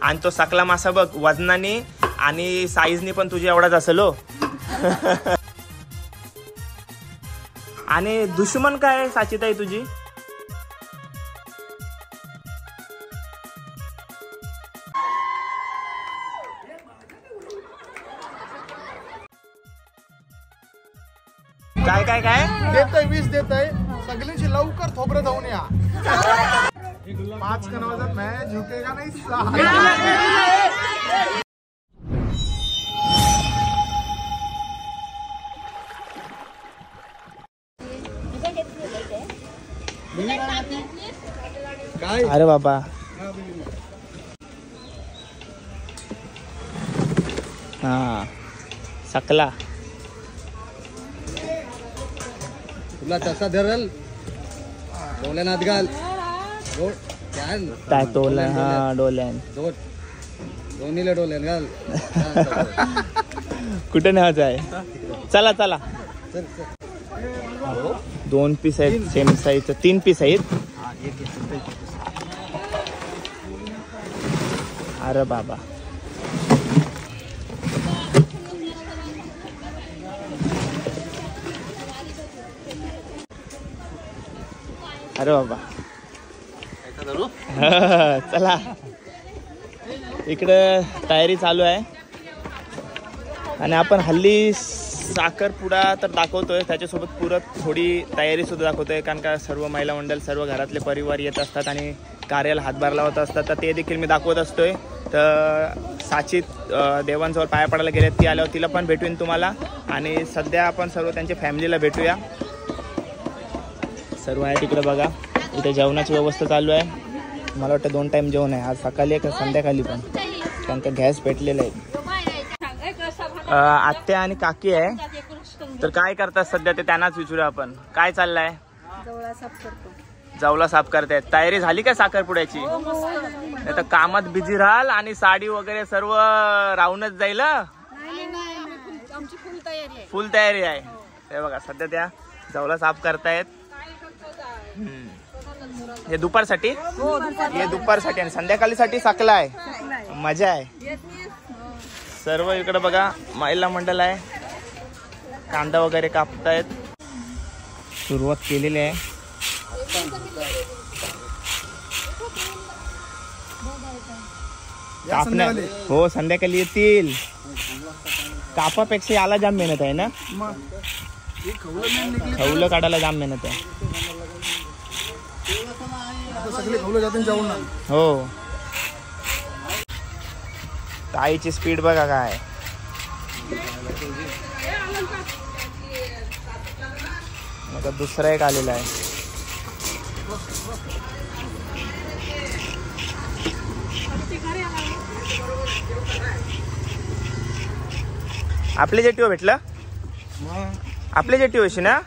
आणि तो सकला मासा बघ वजनाने आणि साईजने पण तुझी एवढाच असेल हो. आणि दुश्मन काय साचिताई तुझी? काय काय काय देतय 20 देतय सगळ्यांची लवकर थोबरं जाऊन या. 5 का वजन मैं झुकेगा नहीं. काय अरे बाबा हा सकला तुला तसा धरल डोल्यानात घाल. काय तोला हा डोल्यान दोन्हीला डोल्यान घाल. कुठे न्यायचं आहे? चला चला. 2 पीस आहेत सेम साईजचं. 3 पीस आहेत. अरे बाबा अरे बाबा चला इकडं तयारी चालू आहे. आणि आपण हल्ली साखरपुडा तर दाखवतोय त्याच्यासोबत पूरक थोडी तयारी सुद्धा दाखवतोय. कारण का सर्व महिला मंडळ सर्व घरातले परिवार येत असतात आणि कार्याला हातभार लावत असतात. तर ते देखील मी दाखवत असतोय. तर साचित देवांजवळ पाया पडायला गेले ती आल्यावर तिला पण भेटून तुम्हाला. आणि सध्या आपण सर्व त्यांच्या फॅमिलीला भेटूया. सर्व आहे तिकडे बघा. इथे जेवणाची व्यवस्था चालू आहे. मला वाटतं 2 टाईम जेवण आहे आज सकाळी का संध्याकाळी पण. कारण का गॅस पेटलेला आहे. आत्या आणि काकी आहे. तर काय करतात सध्या ते त्यांनाच विचारूया आपण. काय चाललंय? जवला साफ करतायत. तयारी झाली का साखरपुड्याची? नाही तर कामात बिझी राहाल आणि साडी वगैरे सर्व राहूनच जाईल. फुल तयारी आहे. हे बघा सध्या त्या जवला साफ करतायत. हे दुपारसाठी हे दुपारसाठी आणि संध्याकाळीसाठी साकला आहे. मजा आहे. सर्व इकडे बघा महिला मंडळ आहे. कांदा वगैरे कापतायत. सुरुवात केलेली आहे. कापण्या हो संध्याकाळी येतील. कापापेक्षा याला जाम मेहनत आहे ना. खवलं काढायला जाम मेहनत आहे. हो ताईची स्पीड बघा काय. आता दुसरा एक आलेला आहे. आपले जेटीओ भेटलं. आपले जेटीओ अशी ना.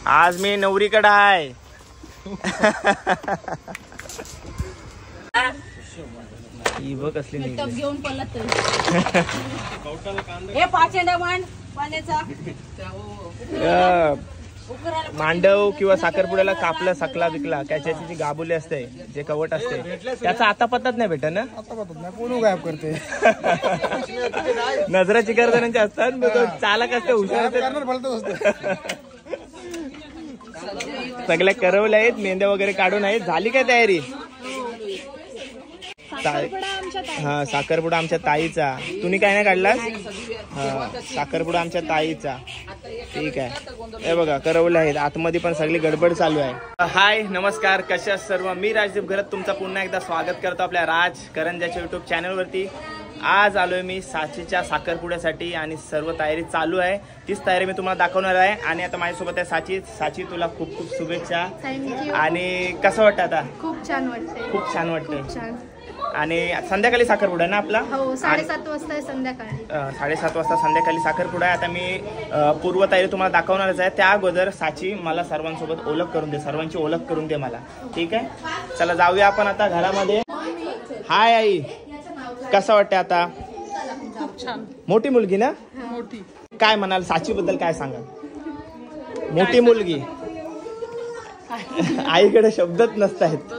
आज मी नवरीकडे आहे. ही बघ कसली घेऊन पडला. मांडव किंवा साखरपुड्याला कापलं सकला बिकला त्याची जी गाबुली असते जे कवट असते त्याचा आता पत्ताच नाही भेटत ना. आता पत्ता नाही कोण गायब करते. नजरा चिकारदारांच्या असतात. चालक असते हुशार सगळ्या करवल्या आहेत. मेंढ्या वगैरे काढून आहेत. झाली काय तयारी? हा साखरपुडा आमच्या ताईचा. तुम्ही काय नाही काढलास? हा साखरपुडा आमच्या ताईचा. ठीक आहे. हे बघा करवले आहेत. आतमध्ये पण सगळी गडबड चालू आहे. हाय नमस्कार कशा सर्व. मी राजदीप घरत तुमचं पुन्हा एकदा स्वागत करतो आपल्या राज करंजाच्या युट्यूब चॅनलवरती. आज आलोय मी साचीच्या साखरपुड्यासाठी आणि सर्व तयारी चालू आहे. तीच तयारी मी तुम्हाला दाखवणार आहे. आणि आता माझ्यासोबत आहे साची. साची तुला खूप खूप शुभेच्छा. आणि कसं वाटतं आता? खूप छान वाटतंय. खूप छान वाटतंय. आणि संध्याकाळी साखरपुडा आहे ना आपला? हो 7:30 वाजता आहे संध्याकाळी. 7:30 वाजता संध्याकाळी साखरपुडा आहे. आता मी पूर्व तयारी तुम्हाला दाखवणारच आहे. त्या अगोदर साची मला सर्वांसोबत ओळख करून दे. सर्वांची ओळख करून दे मला. ठीक आहे चला जाऊया आपण आता घरामध्ये. हाय आई कसं वाटतं आता? खूप छान. मोठी मुलगी ना. मोठी. काय म्हणाल साची बद्दल काय सांगाल? मोठी मुलगी. आईकडे शब्दच नसतायत.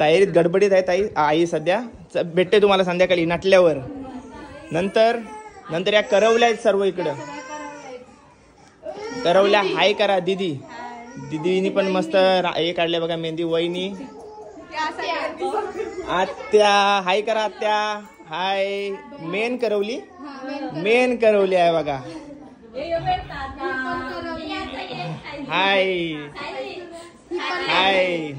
तयारीत गडबडीत आहे ताई आई सध्या. भेटते तुम्हाला संध्याकाळी नटल्यावर. नंतर या करवल्या आहेत सर्व इकडं. करवल्या हाय करा दीदी. दीदीनी पण मस्त हे काढले बघा मेहंदी. वहिनी आत्या हाय करा. आत्या हाय. मेन करवली आहे बघा. हाय हाय.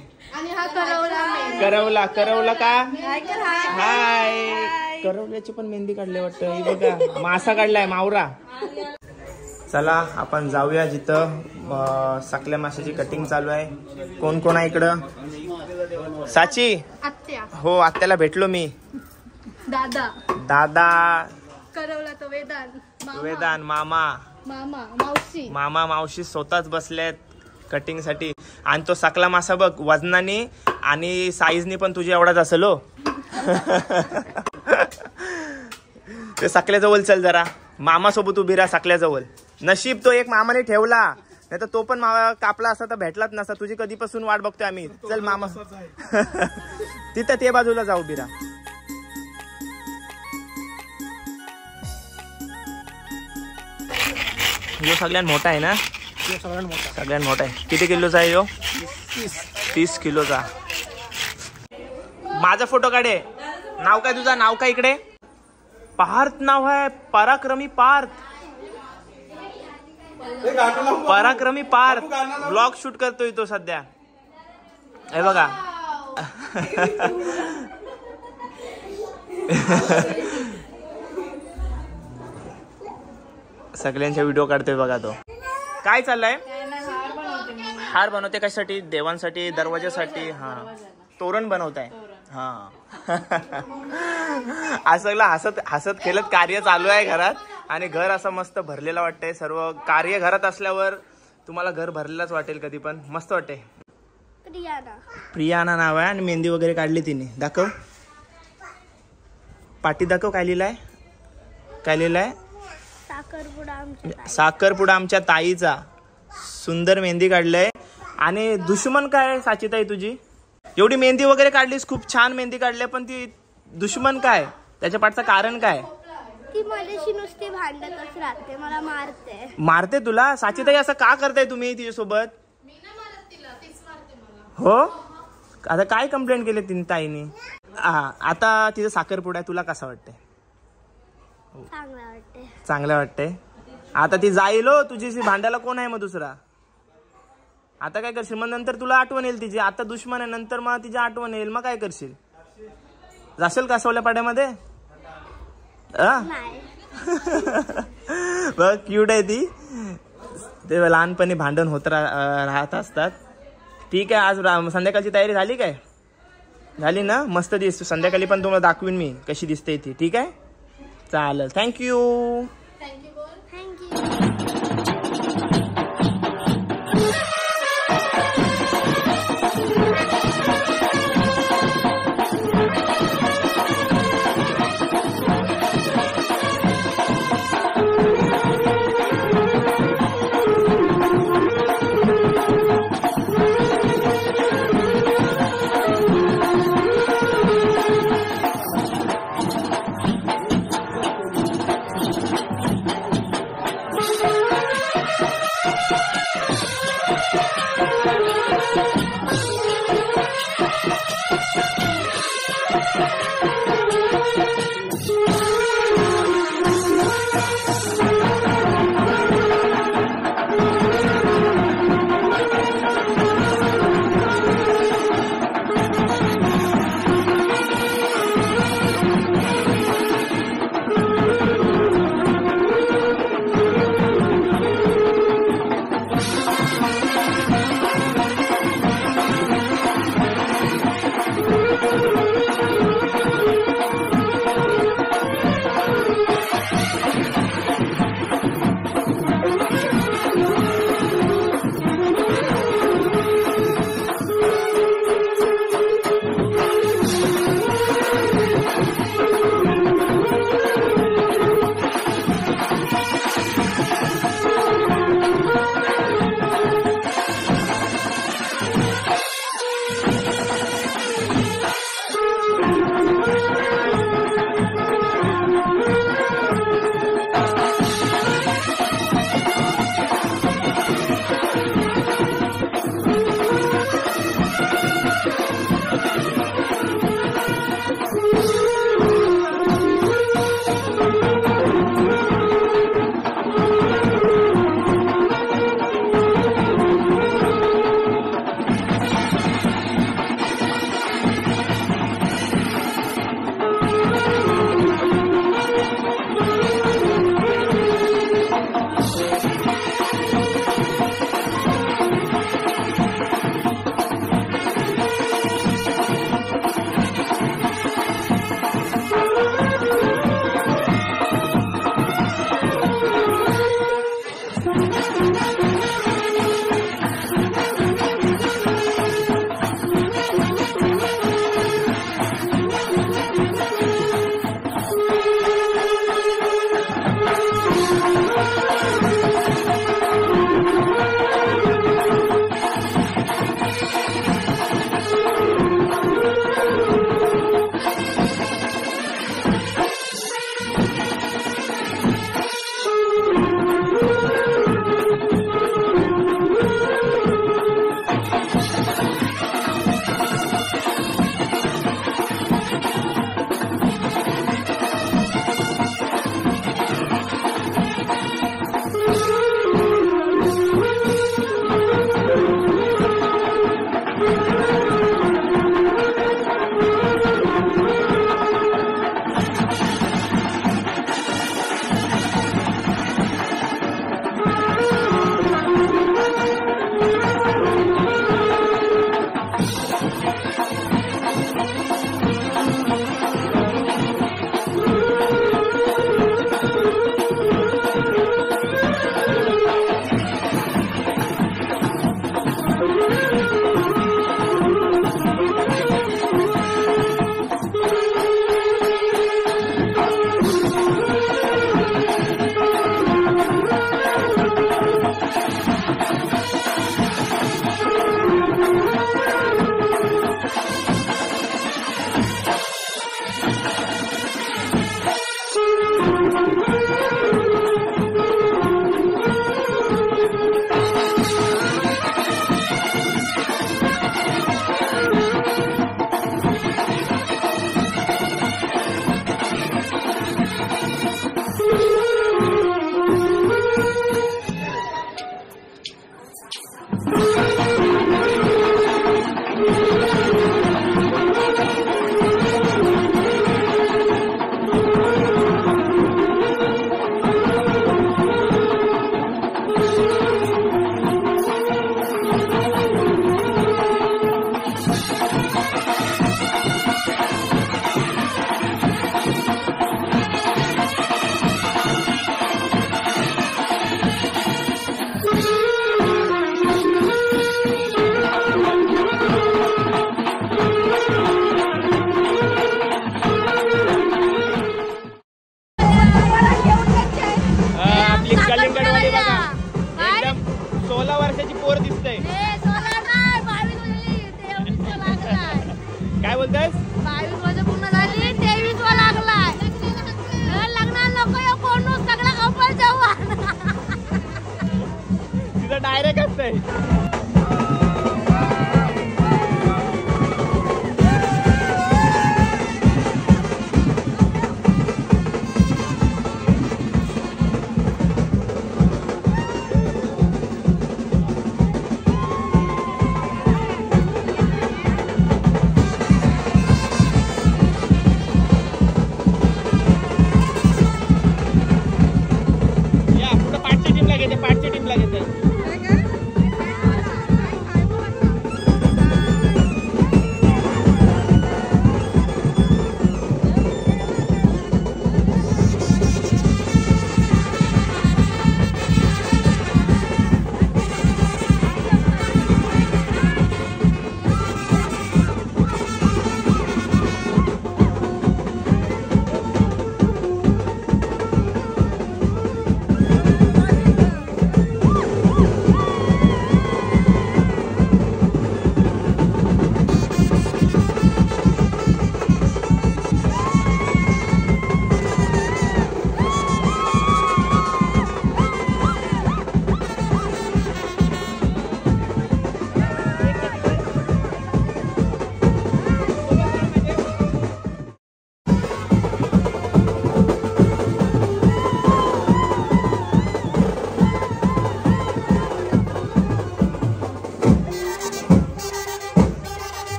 करवला का हाय. करवल्याची पण मेहंदी काढली वाटतं. ही बघा मासा काढलाय मावरा. चला आपण जाऊया जिथं सकल्या माशाची कटिंग चालू आहे. कोण कोण आहे इकडं? साची आत्या. हो आत्याला भेटलो मी. दादा करवला तो वेदान मामा मावशी स्वतःच बसल्यात कटिंग साठी. आणि तो सकला मासा बघ वजनाने आणि साईजनी पण तुझ्या एवढाच असेल हो. ते सकल्याजवळ चल जरा. मामा सोबत उभी राहा सकल्याजवळ. नशीब तो एक मामाने ठेवला, नाही तर तो पण कापला असता तर भेटलाच नसता. तुझी कधीपासून वाट बघतोय आम्ही. चल मामा. तिथं ते बाजूला जाऊ बिरा. यो सगळ्यात मोठा आहे ना? सगळ्यात मोठा आहे. किती किलोचा आहे यो? 30 किलोचा. माझा फोटो काढे. नाव काय तुझं? नाव काय इकडे? पार्थ नाव आहे. पराक्रमी पार्थ. पराक्रमी पार्थ ब्लॉग शूट करतोय तो सध्या. हे बघा. सगळ्यांचे व्हिडिओ काढतोय बघा तो. काय चाललंय? हार बनवते. कशासाठी? देवांसाठी, दरवाजासाठी. हा तोरण बनवताय. हा आज सगळं हसत खेळत कार्य चालू आहे घरात. आणि घर असं मस्त भरलेलं वाटतंय. सर्व कार्य घरात असल्यावर तुम्हाला घर भरलेलंच वाटेल कधी पण. मस्त वाटते. प्रियाना नाव आहे. आणि मेहंदी वगैरे काढली तिने. दाखव पाटी दाखव. काय लिहिलंय? साखरपुडा आमच्या ताईचा. सुंदर मेहंदी काढलंय. आणि दुश्मन काय साचिताई तुझी? एवढी मेहंदी वगैरे काढलीस, खूप छान मेहंदी काढली, पण ती दुश्मन काय? त्याच्या पाठचं कारण काय? ती माझ्याशी नुसती भांडतच राहते. मला मारते तुला? साचिताई असं का करताय तुम्ही तिच्यासोबत? हो. आता काय कंप्लेंट केली तिने ताईने? आता तिचं साखरपुडा आहे. तुला कसं वाटतंय? चांगलं वाटतंय. आता ती जाईल हो तुझीशी भांडायला. कोण आहे मग दुसरा? आता काय करशील मग? नंतर तुला आठवण येईल तिची. आता दुश्मन आहे, नंतर मग तिची आठवण येईल. मग काय करशील? जाशील कासवल्या पाड्यामध्ये? बघ क्यूट आहे ती. ते लहानपणी भांडण होत राहत असतात. ठीक आहे. आज संध्याकाळची तयारी झाली काय? झाली ना? मस्त दिसतो. संध्याकाळी पण तुम्हाला दाखवीन मी कशी दिसते ती. ठीक आहे चालेल. थँक्यू. वर्षाची पोर दिसतंय. काय बोलतायस? 22 वर्ष पूर्ण झाली, 23 वा लागलाय. लग्नाला नको येऊ, कोण सगळं कपल जाऊ. तिथं डायरेक्ट असतंय.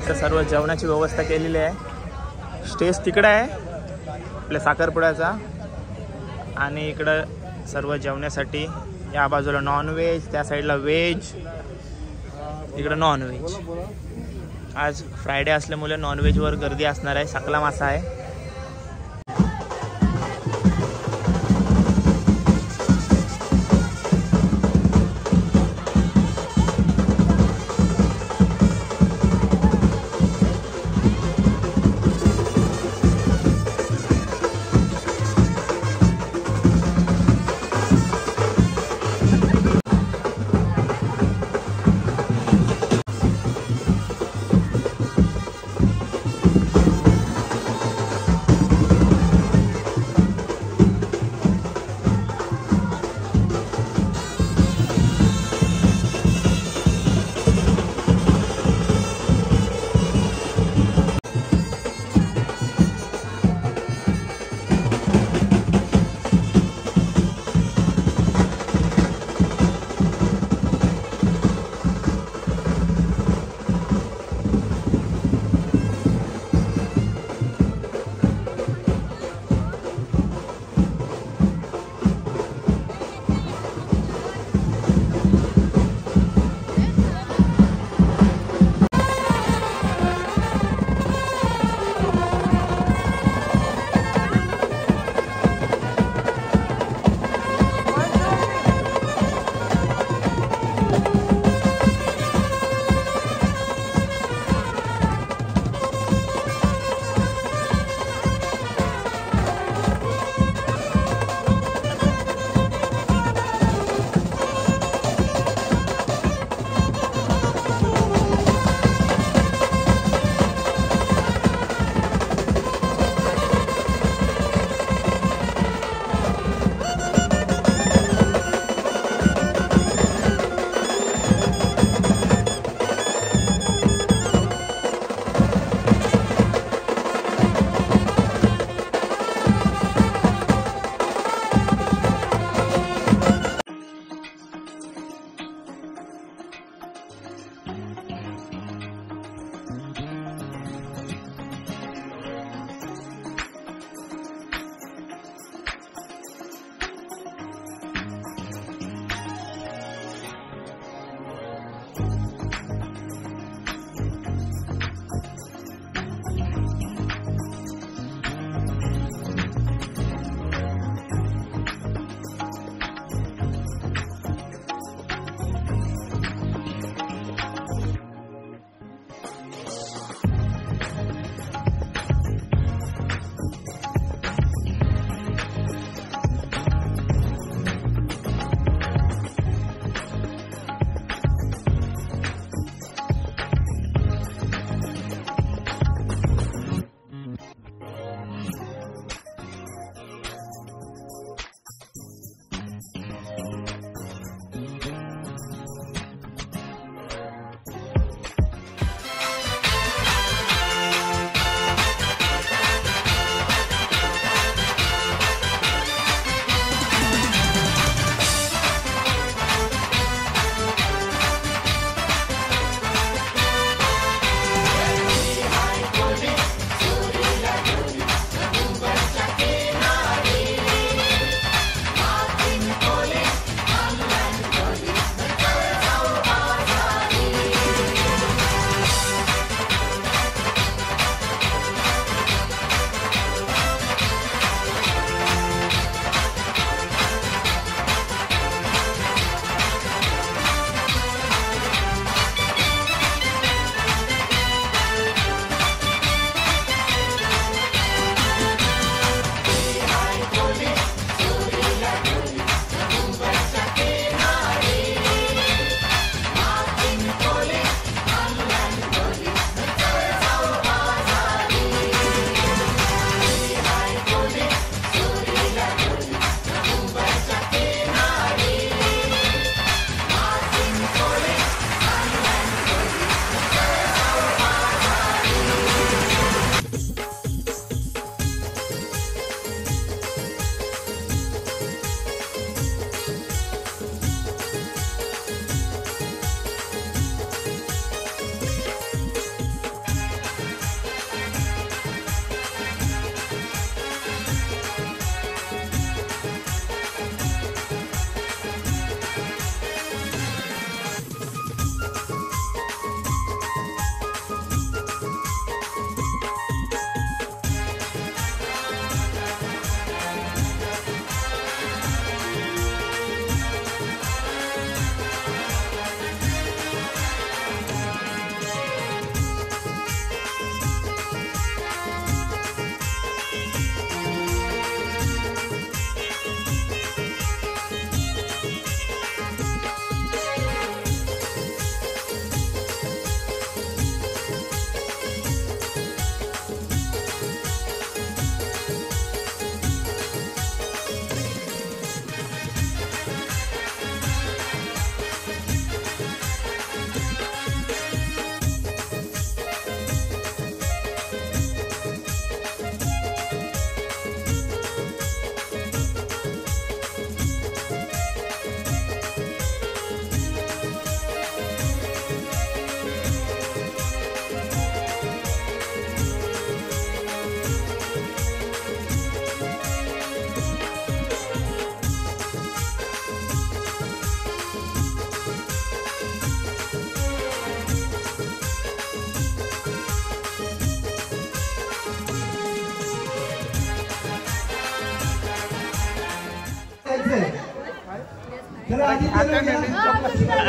इथं सर्व जेवणाची व्यवस्था केलेली आहे. स्टेज तिकडं आहे आपल्या साखरपुड्याचा आणि इकडं सर्व जेवण्यासाठी या बाजूला नॉनव्हेज, त्या साईडला व्हेज, इकडं नॉनव्हेज. आज फ्रायडे असल्यामुळे नॉनव्हेजवर गर्दी असणार आहे. सकला मासा आहे.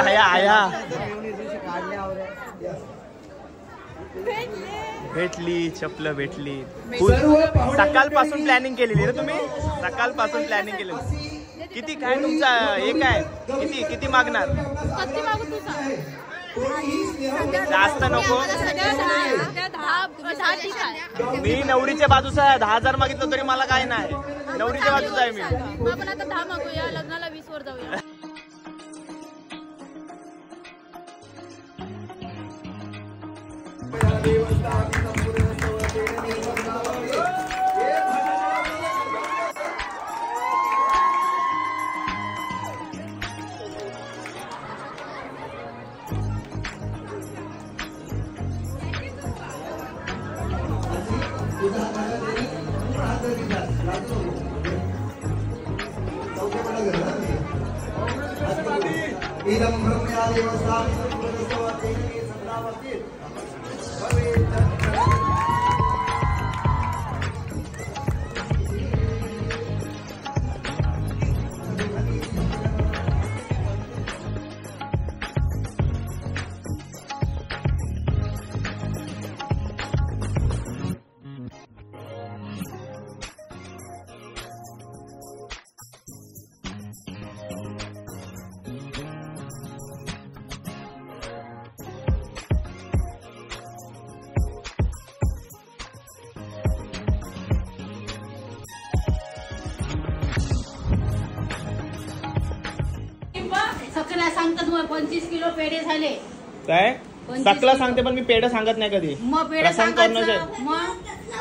आया आया भेटली चपल भेटली. सकाळपासून प्लॅनिंग केलेली ना तुम्ही? सकाळपासून प्लॅनिंग केलेली. किती काय तुमचा हे काय किती किती मागणार? जास्त नको. मी नवरीच्या बाजूचा आहे. 10,000 मागितलं तरी मला काय नाही. नवरीच्या बाजूचा आहे मी. आपण आता 10 मागूया. लग्नाला 20 वर जाऊया. सगळ्या सांगतात मग 25 किलो पेढे झाले. काय सकला सांगते पण मी पेढ सांगत नाही कधी. मग पेढे सांगायचं. मग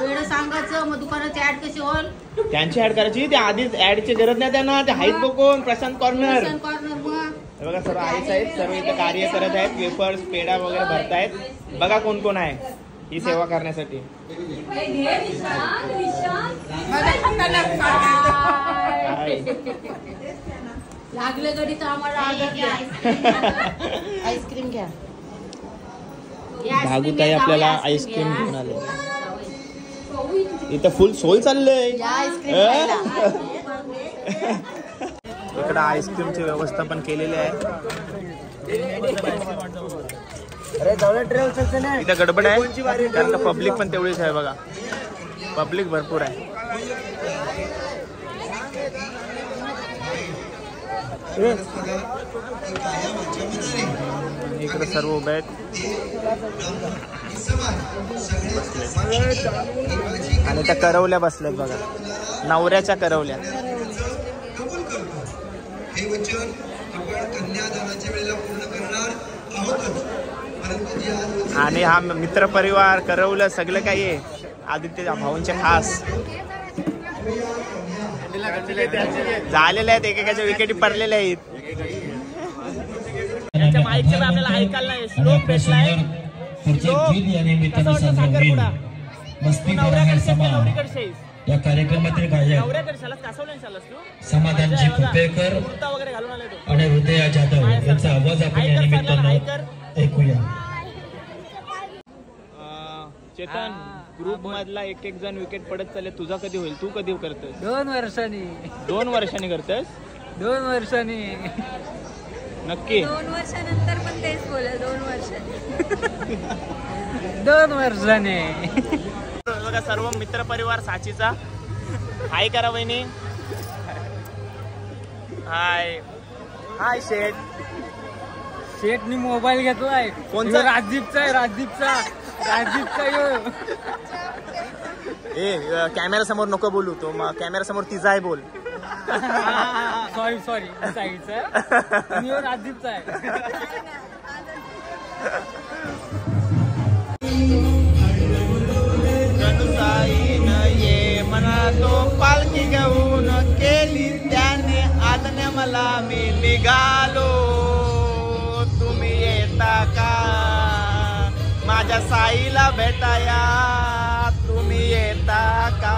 पेढे सांगायचं. मग दुकानाची ऍड कशी होईल? त्यांची ऍड करायची. ते आधीच ऍडची गरज नाही त्यांना. ते हाईत बघून प्रशांत कॉर्नर. मग बघा सर्व आईच आहेत. सर्व इथे कार्य करत आहेत. वेफर्स पेढा वगैरे भरतायत. बघा कोण कोण आहे ही सेवा करण्यासाठी. लागले गडी तर आम्हाला आईस्क्रीम घ्या. भागुताई आपल्याला आईस्क्रीम घेऊन आले. इथं फुल सोय चाललंय. इकडं आईस्क्रीमची व्यवस्था पण केलेली आहे. इथं गडबड आहे कारण पब्लिक पण तेवढीच आहे. बघा पब्लिक भरपूर आहे. इकडे सर्व उभे आहेत आणि त्या करवल्या बसल्यात बघा. नवऱ्याच्या करवल्या. आणि हा मित्र परिवार करवलं सगळं काही आहे. आदित्य भाऊंचे खास झालेले आहेत. एकेकाच्या विकेटी पडलेल्या आहेत. त्यांच्या माईकचे आपल्याला ऐकायला नाही. श्लोक भेटलाय. या कार्यक्रमातील गायक समाधानजी कुपेकर आणि हृदया जाधव यांचा आवाज आपण या निमित्तानं ऐकूया. चेतन ग्रुप मधला एक एक जण विकेट पडत चालले. तुझा कधी होईल? तू कधी करतोस? 2 वर्षांनी. 2 वर्षांनी करतोस? 2 वर्षांनी नक्की. 2 वर्षानंतर पण तेच बोला. 2 वर्षांनी. 2 वर्षांनी. बघा सर्व मित्र परिवार साचीचा. हाय करा वहिनी. हाय हाय शेठ. शेठनी मोबाईल घेतलाय. कोणता? राजदीपचा आहे. राजदीपचा ए कॅमेरा समोर नको बोलू. तो कॅमेरा समोर तिचा आहे बोल. सॉरी साईडचा राजदीपचा आहे. ये मना तो पालखी घेऊन केली त्याने आदने मला मी निघालो. तुम्ही येता का माझ्या साईला भेटाया? तुम्ही येता का?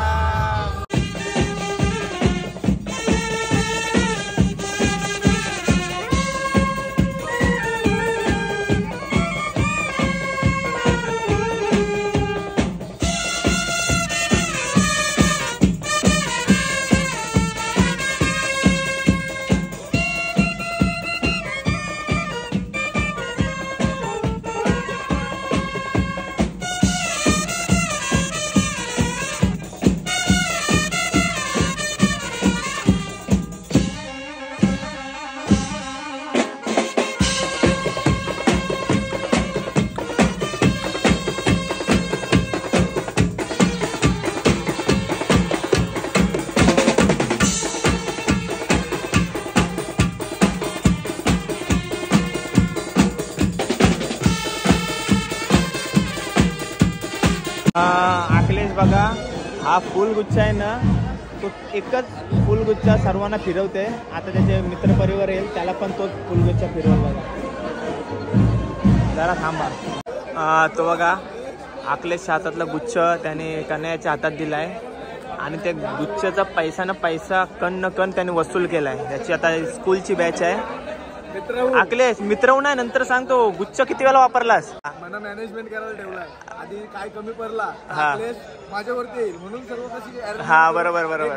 हा फुलगुच्छ आहे ना, तो एकच फुलगुच्छ सर्वांना फिरवते. आता त्याचे मित्रपरिवार येईल, त्याला पण तोच फुलगुच्छ फिरवल बघा. जरा थांबा. तो बघा अखिलेशच्या हातातला गुच्छ त्याने कन्हैयाच्या हातात दिलाय आणि ते गुच्छचा पैसा कण न कण त्याने वसूल केलाय. त्याची आता स्कूलची बॅच आहे. अखिलेश मित्रव नाही, नंतर सांगतो गुच्छ किती वेळा वापरलास? मला मॅनेजमेंट करायला ठेवलाय. आधी काय कमी पडला माझ्यावरती येईल म्हणून सर्व कशी. हा बरोबर.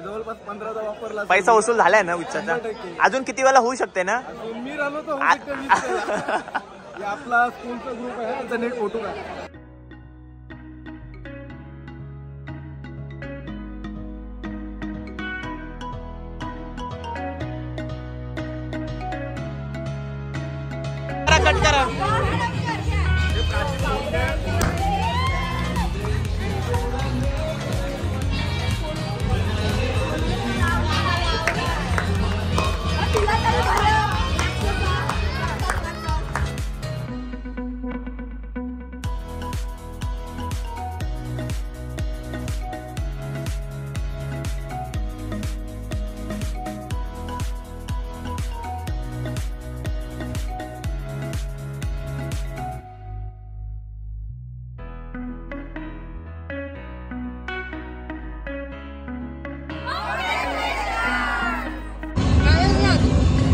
जवळपास 15दा वापरला. पैसा वसूल झालाय ना गुच्छाचा? अजून किती वेळा होऊ शकते ना? मी राहिलो तर आपला स्कूलचा ग्रुप आहे, त्याचा नेट फोटो आहे. कट करा.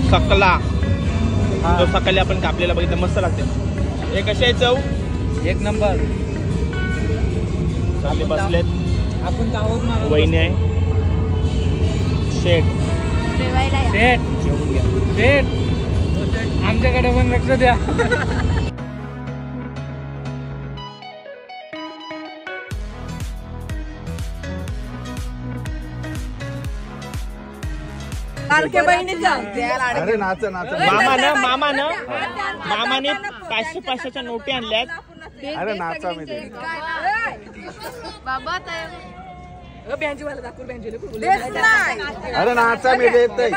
सकला तो सकाळी आपण कापलेला बघितलं, मस्त लागते. हे कसे आहे चव? एक नंबर. सगळे बसलेत. आपण गावात वहिनी आहे, शेठ शेट जेवून घ्या. शेट आमच्याकडे पण लक्ष द्या. अरे नाच मामाने 500-500च्या नोटी आणल्यात. अरे नाचा मी ते. बाबा अरे नाचा मी देत नाही.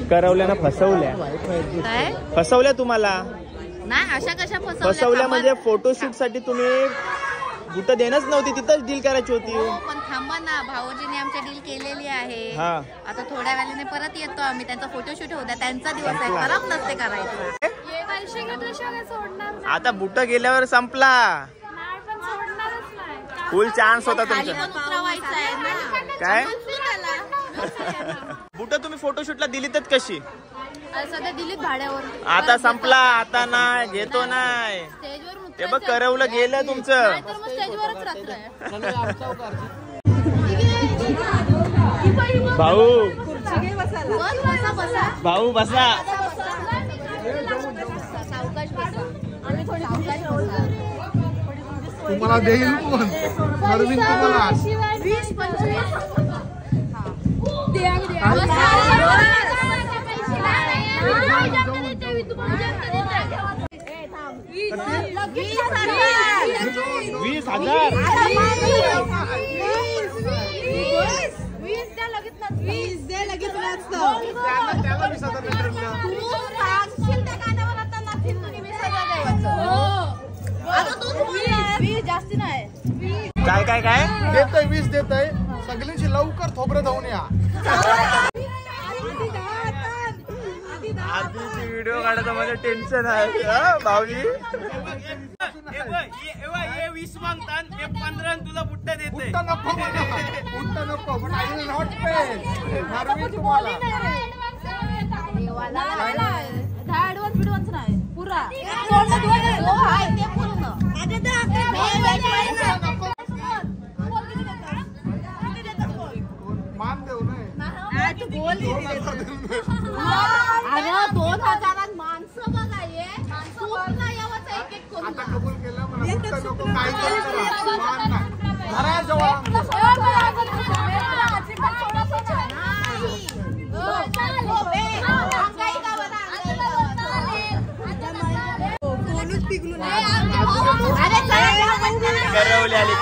करवल्यानं फसवल्या तुम्हाला. नाही अशा कशा फसवल्या म्हणजे फोटोशूट साठी तुम्ही बुटं देणंच नव्हती, तिथंच डील करायची होती. पण थांबा ना, भाऊजीने आमच्या डील केलेली आहे. हा आता थोड्या वेळाने परत येतो आम्ही. त्यांचा फोटोशूट होता, त्यांचा दिवस आहे, खराब नसते करायचं. आता बुट गेल्यावर संपला. फुल चान्स होता तुमचा. काय बुट तुम्ही फोटोशूटला दिलीतच कशी? सध्या दिलीत भाड्यावर. आता संपला, आता नाही घेतो नाही. ते बघ करवलं गेलं तुमचं. भाऊ बसा. तुम्हाला देईल कोण? अरविंद तुम्हाला 20-25 जास्ती नाही. काय काय काय देतय 20 देतय. सगळ्यांची लवकर थोबरं धावून या. आधीची व्हिडिओ काढायचं माझं टेन्शन आहे भाऊजी. 20 मागतात, 15 तुला बुट्टा देते. नको पण आय विल नॉट पे. अरविंद तुम्हाला मान देऊ नये. 2000 माणसं बघाये. आता कबूल केलं मला. नको काय मान नाही. घराजवळ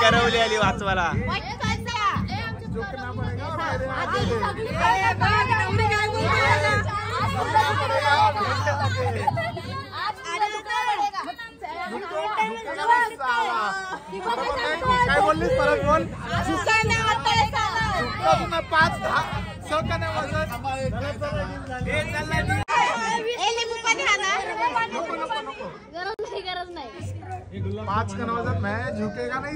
करवली आली वाचवाला. काय बोललीस परत बोल. 5 10 का नाही वाजत. गरज नाही 5 का नाही वाजत. मैं झुकेगा नाही.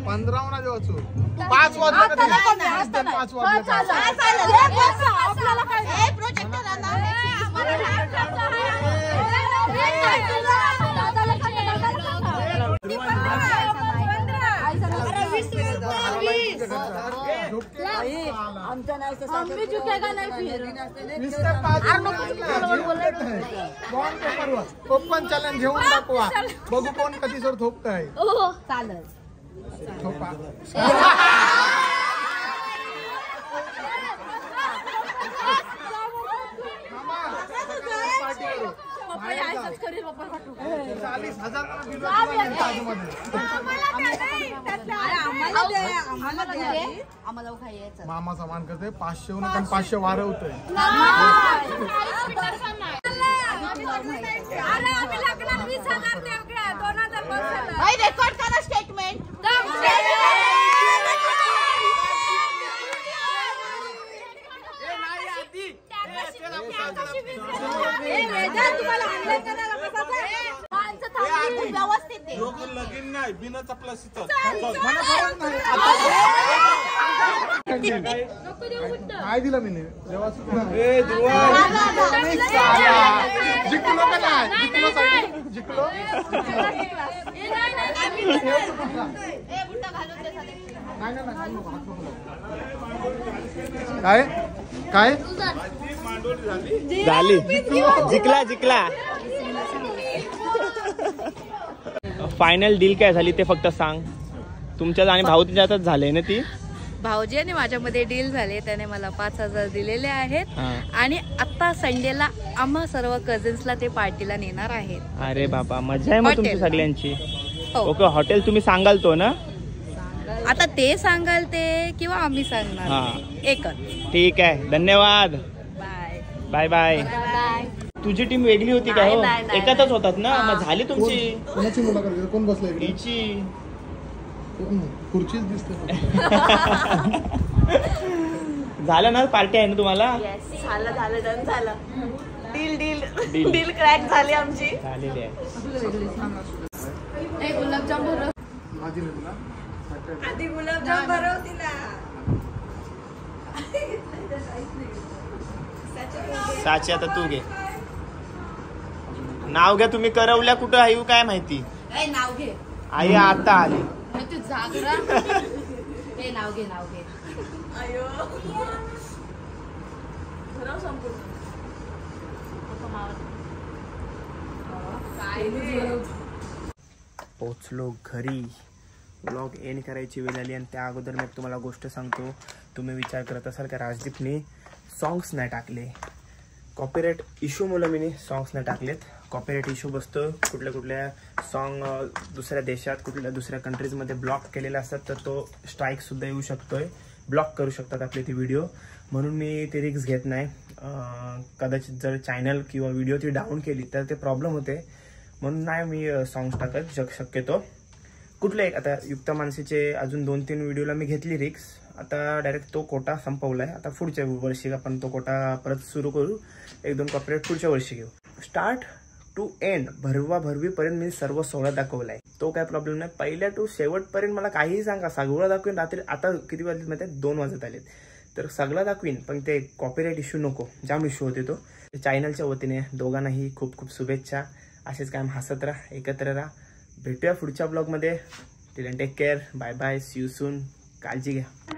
15 ना जेव्हा 5 वाजता 5 वाजता ओपन चॅलेंज घेऊन दाखवा. बघू कोण कधी सोड थोपताय. चालेल थोपा. पार्टी करू. 40,000 मामा सामान करते. 500 पण 500 वारवतोय. रेकॉर्ड करा स्टेटमेंट. लगीन नाही बिना चपला काय दिलं मी जिंकलो का नाही. जिंकलो काय काय झाली. जिंकला. फायनल डील काय झाली ते फक्त सांग. तुमच्या आणि भाऊच्यातच झाले ना ती. भाऊजी आणि माझ्यामध्ये डील झाले. त्याने मला 5,000 दिलेले आहेत आणि आता संडेला आम्हा सर्व कझिन्सला ते पार्टीला नेणार आहेत. अरे बाबा मजा आहे मग तुमची सगळ्यांची. हो. ओके हॉटेल तुम्ही सांगाल तो ना. आता ते सांगाल ते किंवा आम्ही सांगणार एकच. ठीक आहे धन्यवाद. Bye bye. तुझी टीम वेगळी होती का हो. एकत्रच होतात ना मग झाली तुमची. कोणाची मुलाखत कोण बसलाय हिची खुर्चीच दिसते. झालं ना पार्टी आहे ना तुम्हाला. झालं डन झालं. डील क्रॅक झाली आमची. झालेली आहे. गुलाबजाम भरव. आधी गुलाबजाम भरव तिला. साची आता तू घे. नाव घ्या तुम्ही. करवल्या कुठं आहे काय माहिती. नाव घे. आई आता आली. तू जागरा. नाव घे. अयो पोचलो घरी. व्लॉग एंड करायची वेळ आली आणि त्या अगोदर मी तुम्हाला गोष्ट सांगतो. तुम्ही विचार करत असाल का राजदीपने सॉंग्स नाही टाकले. कॉपीराईट इश्यूमुळे मी सॉंग्स नाही टाकलेत. कॉपीराईट इश्यू बसतो. कुठल्या सॉन्ग दुसऱ्या देशात दुसऱ्या कंट्रीजमध्ये ब्लॉक केलेले असतात तर तो स्ट्राईकसुद्धा येऊ शकतोय. ब्लॉक करू शकतात आपले ते व्हिडिओ. म्हणून मी ते रिक्स घेत नाही. कदाचित जर चॅनल किंवा व्हिडिओ ती डाऊन केली तर ते प्रॉब्लेम होते. म्हणून नाही मी सॉंग्स टाकत शक्यतो. कुठले एक आता युक्त माणसाचे अजून 2-3 व्हिडिओला मी घेतली रिक्स. आता डायरेक्ट तो कोटा संपवलाय. आता पुढच्या वर्षी आपण तो कोटा परत सुरू करू. 1-2 कॉपीराईट पुढच्या वर्षी घेऊ. स्टार्ट टू एंड भरवीपर्यंत मी सर्व 16 दाखवलाय. तो काय प्रॉब्लेम नाही. पहिल्या टू शेवटपर्यंत मला काहीही सांगा. सगळं दाखवीन. रात्री आता किती वाजलेत माहिती आहे 2 वाजत आलेत. तर सगळं दाखवीन पण ते कॉपीराईट इश्यू नको. जाम इश्यू होते तो. चॅनलच्या वतीने दोघांनाही खूप खूप शुभेच्छा. असेच कायम हसत राहा. एकत्र राहा. भेटूया पुढच्या ब्लॉगमध्ये. Till take care. Bye bye. See you soon. काळजी घ्या.